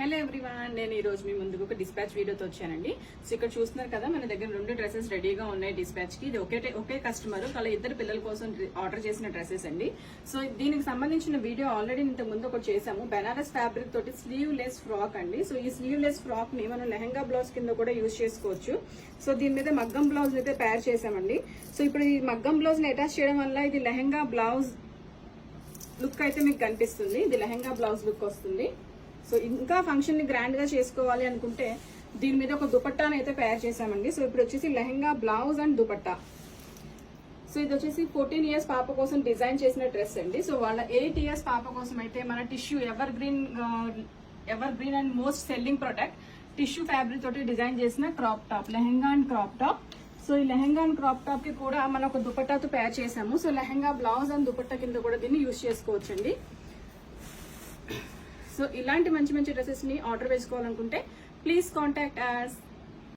Hello everyone, నేను ఈ రోజు మీ ముందుకు ఒక డిస్పాచ్ వీడియోతో వచ్చానండి. సో ఇక్కడ చూస్తున్నారు కదా, మన దగ్గర 2 డ్రెస్సెస్ రెడీగా ఉన్నాయి డిస్పాచ్ కి. ఇది ఒకే కస్టమర్ వాళ్ళ 2 పిల్లల కోసం ఆర్డర్ చేసిన డ్రెస్సెస్ అండి. సో దీనికి సంబంధించిన వీడియో ఆల్రెడీ ఇంత ముందు ఒకటి చేసాము. బెనారస్ ఫ్యాబ్రిక్ తోటి స్లీవ్ లెస్ ఫ్రాక్ అండి. సో ఈ స్లీవ్ లెస్ ఫ్రాక్ ని మనం లెహంగా బ్లౌజ్ కింద కూడా యూజ్ చేసుకోవచ్చు. సో దీని మీద మగ్గం బ్లౌజ్ అయితే తయారు చేసామండి. సో ఇప్పుడు ఈ మగ్గం బ్లౌజ్ ని అటాచ్ చేయడం వల్ల ఇది లెహంగా బ్లౌజ్ లుక్ అయితే మీకు కనిపిస్తుంది. ఇది లెహంగా బ్లౌజ్ లుక్ వస్తుంది. సో ఇంకా ఫంక్షన్ ని గ్రాండ్ గా చేసుకోవాలి అనుకుంటే దీని మీద ఒక దుపట్టాను అయితే తయారు చేసామండి. సో ఇప్పుడు వచ్చేసి lehenga blouse and dupatta. So ఇది వచ్చేసి 14 ఇయర్స్ పాప కోసం డిజైన్ చేసిన డ్రెస్ అండి. సో వాళ్ళ 8 ఇయర్స్ పాప కోసం అయితే మన tissue ever green and most selling product tissue fabric తోటి డిజైన్ చేసిన crop top, lehenga and crop top. So ఈ లెహంగా అండ్ క్రాప్ టాప్ కి కూడా మనం ఒక దుపట్టాతో తయారు చేసాము. So lehenga blouse and dupatta కింద కూడా దీన్ని యూజ్ చేసుకోవచ్చండి. సో ఇలాంటి మంచి డ్రెస్సెస్ ని ఆర్డర్ వేసుకోవాలనుకుంటే ప్లీజ్ కాంటాక్ట్ us.